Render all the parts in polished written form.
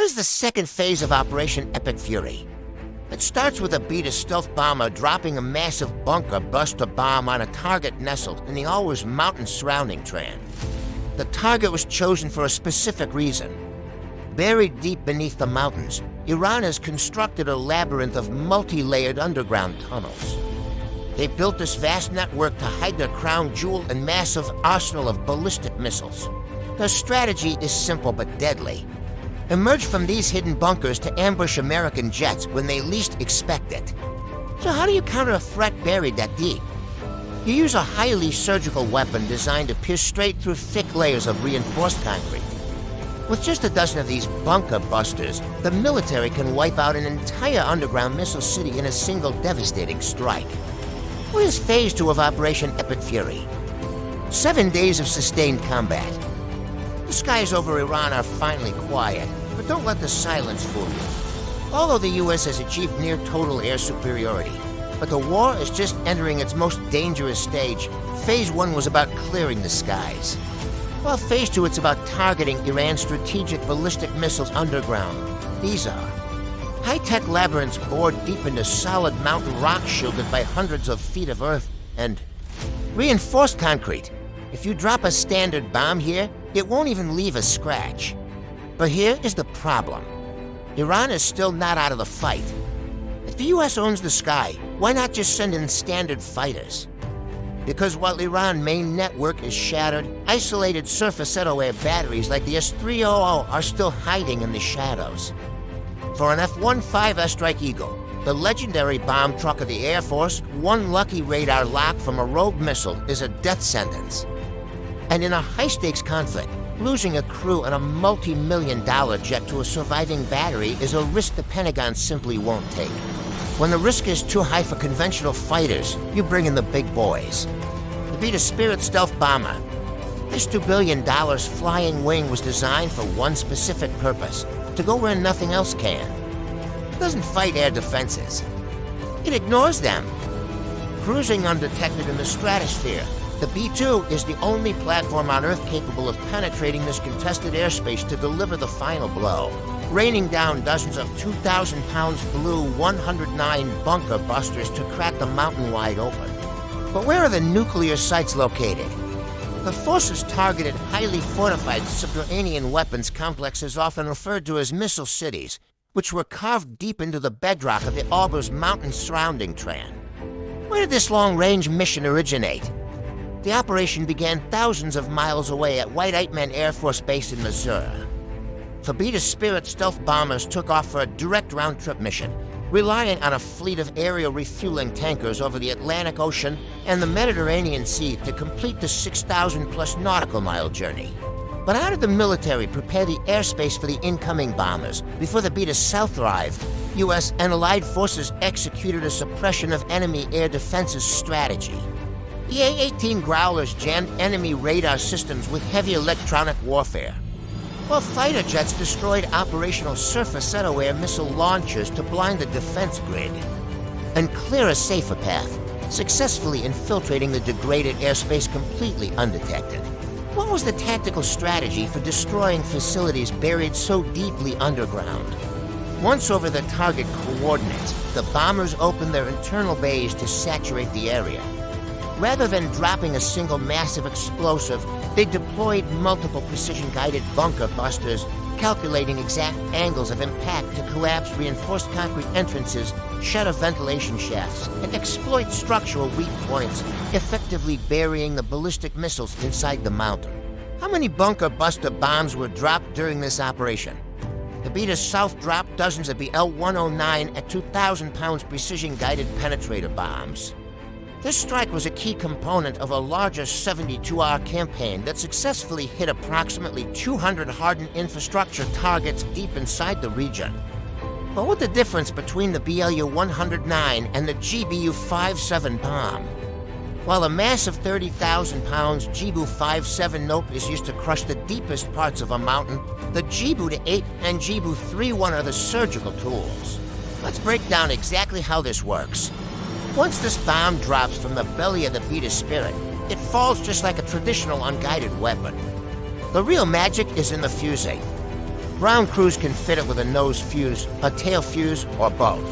is the second phase of Operation Epic Fury. It starts with a B-2 stealth bomber dropping a massive bunker buster bomb on a target nestled in the Alwars mountain surrounding terrain. The target was chosen for a specific reason. Buried deep beneath the mountains, Iran has constructed a labyrinth of multi-layered underground tunnels. They built this vast network to hide their crown jewel and massive arsenal of ballistic missiles. Their strategy is simple but deadly. Emerge from these hidden bunkers to ambush American jets when they least expect it. So how do you counter a threat buried that deep? You use a highly surgical weapon designed to pierce straight through thick layers of reinforced concrete. With just a dozen of these bunker busters, the military can wipe out an entire underground missile city in a single devastating strike. What is Phase 2 of Operation Epic Fury? 7 days of sustained combat. The skies over Iran are finally quiet, but don't let the silence fool you. Although the U.S. has achieved near total air superiority, but the war is just entering its most dangerous stage. Phase 1 was about clearing the skies. While Phase 2, it's about targeting Iran's strategic ballistic missiles underground. These are high-tech labyrinths bored deep into solid mountain rock shielded by hundreds of feet of earth, and reinforced concrete. If you drop a standard bomb here, it won't even leave a scratch. But here is the problem. Iran is still not out of the fight. If the US owns the sky, why not just send in standard fighters? Because while Iran's main network is shattered, isolated surface air batteries like the S-300 are still hiding in the shadows. For an F-15 Strike Eagle, the legendary bomb truck of the Air Force, one lucky radar lock from a rogue missile is a death sentence. And in a high-stakes conflict, losing a crew and a multi-million-dollar jet to a surviving battery is a risk the Pentagon simply won't take. When the risk is too high for conventional fighters, you bring in the big boys. The B-2 Spirit stealth bomber. This $2 billion flying wing was designed for one specific purpose: to go where nothing else can. It doesn't fight air defenses. It ignores them. Cruising undetected in the stratosphere, the B-2 is the only platform on Earth capable of penetrating this contested airspace to deliver the final blow, raining down dozens of 2,000-pound blue 109 bunker busters to crack the mountain wide open. But where are the nuclear sites located? The forces targeted highly fortified subterranean weapons complexes often referred to as missile cities, which were carved deep into the bedrock of the Alwars mountain surrounding terrain. Where did this long-range mission originate? The operation began thousands of miles away at White Aitman Air Force Base in Missouri. The B-2 Spirit stealth bombers took off for a direct round-trip mission, relying on a fleet of aerial refueling tankers over the Atlantic Ocean and the Mediterranean Sea to complete the 6,000-plus nautical mile journey. But how did the military prepare the airspace for the incoming bombers before the B-2 South arrived? U.S. and allied forces executed a suppression of enemy air defenses strategy. The A-18 Growlers jammed enemy radar systems with heavy electronic warfare, while fighter jets destroyed operational surface air missile launchers to blind the defense grid and clear a safer path, successfully infiltrating the degraded airspace completely undetected. What was the tactical strategy for destroying facilities buried so deeply underground? Once over the target coordinates, the bombers opened their internal bays to saturate the area. Rather than dropping a single massive explosive, they deployed multiple precision-guided bunker busters, calculating exact angles of impact to collapse reinforced concrete entrances, shatter ventilation shafts, and exploit structural weak points, effectively burying the ballistic missiles inside the mountain. How many bunker buster bombs were dropped during this operation? The B-2 South dropped dozens of the L-109 at 2,000 pounds precision-guided penetrator bombs. This strike was a key component of a larger 72-hour campaign that successfully hit approximately 200 hardened infrastructure targets deep inside the region. But what's the difference between the BLU-109 and the GBU-57 bomb? While a massive 30,000 pounds GBU-57 note is used to crush the deepest parts of a mountain, the GBU-8 and GBU-31 are the surgical tools. Let's break down exactly how this works. Once this bomb drops from the belly of the B-2 Spirit, it falls just like a traditional unguided weapon. The real magic is in the fusing. Ground crews can fit it with a nose fuse, a tail fuse, or both.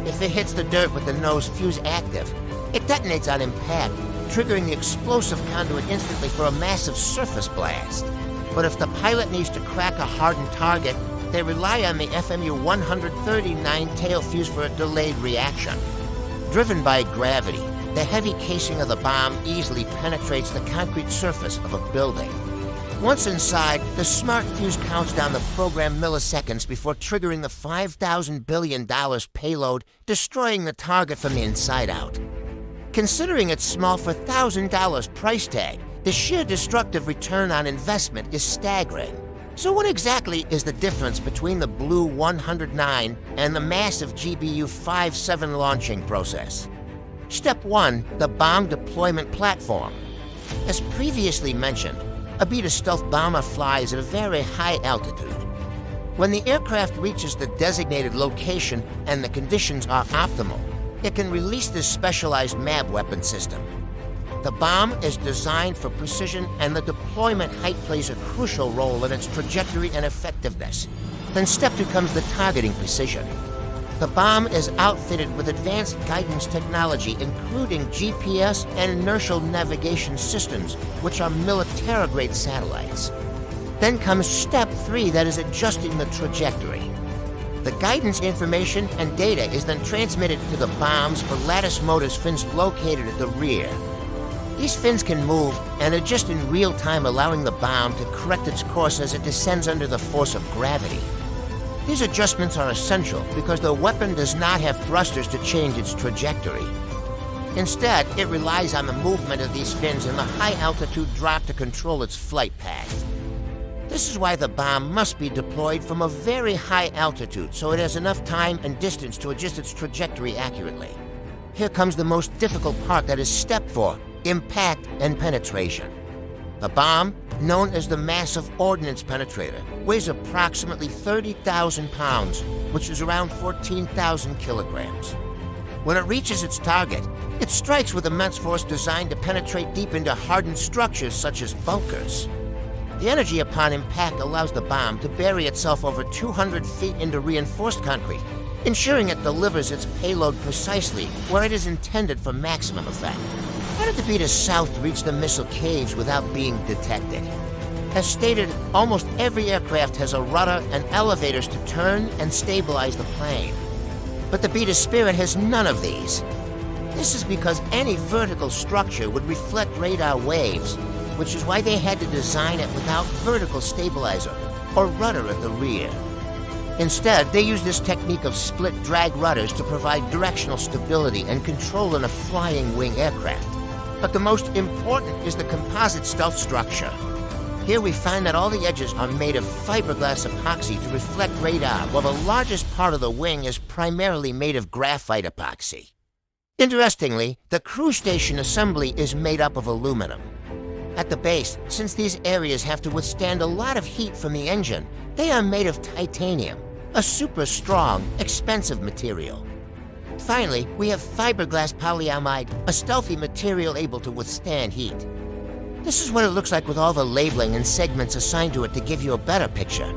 If it hits the dirt with the nose fuse active, it detonates on impact, triggering the explosive conduit instantly for a massive surface blast. But if the pilot needs to crack a hardened target, they rely on the FMU 139 tail fuse for a delayed reaction. Driven by gravity, the heavy casing of the bomb easily penetrates the concrete surface of a building. Once inside, the smart fuse counts down the programmed milliseconds before triggering the $5,000 billion payload, destroying the target from the inside out. Considering its small for $1,000 price tag, the sheer destructive return on investment is staggering. So what exactly is the difference between the Blue 109 and the massive GBU-57 launching process? Step 1, the bomb deployment platform. As previously mentioned, a B-2 stealth bomber flies at a very high altitude. When the aircraft reaches the designated location and the conditions are optimal, it can release this specialized MAB weapon system. The bomb is designed for precision, and the deployment height plays a crucial role in its trajectory and effectiveness. Then step 2 comes the targeting precision. The bomb is outfitted with advanced guidance technology, including GPS and inertial navigation systems, which are military-grade satellites. Then comes step 3, that is adjusting the trajectory. The guidance information and data is then transmitted to the bomb's for lattice motors fins located at the rear. These fins can move and adjust in real time, allowing the bomb to correct its course as it descends under the force of gravity. These adjustments are essential because the weapon does not have thrusters to change its trajectory. Instead, it relies on the movement of these fins and the high-altitude drop to control its flight path. This is why the bomb must be deployed from a very high altitude so it has enough time and distance to adjust its trajectory accurately. Here comes the most difficult part, that is step 4, impact and penetration. The bomb, known as the Massive Ordnance Penetrator, weighs approximately 30,000 pounds, which is around 14,000 kilograms. When it reaches its target, it strikes with immense force designed to penetrate deep into hardened structures such as bunkers. The energy upon impact allows the bomb to bury itself over 200 feet into reinforced concrete, ensuring it delivers its payload precisely where it is intended for maximum effect. How did the B-2 South reach the missile caves without being detected? As stated, almost every aircraft has a rudder and elevators to turn and stabilize the plane. But the B-2 Spirit has none of these. This is because any vertical structure would reflect radar waves, which is why they had to design it without vertical stabilizer or rudder at the rear. Instead, they use this technique of split drag rudders to provide directional stability and control in a flying wing aircraft. But the most important is the composite stealth structure. Here we find that all the edges are made of fiberglass epoxy to reflect radar, while the largest part of the wing is primarily made of graphite epoxy. Interestingly, the crew station assembly is made up of aluminum. At the base, since these areas have to withstand a lot of heat from the engine, they are made of titanium, a super strong, expensive material. Finally, we have fiberglass polyamide, a stealthy material able to withstand heat. This is what it looks like with all the labeling and segments assigned to it to give you a better picture.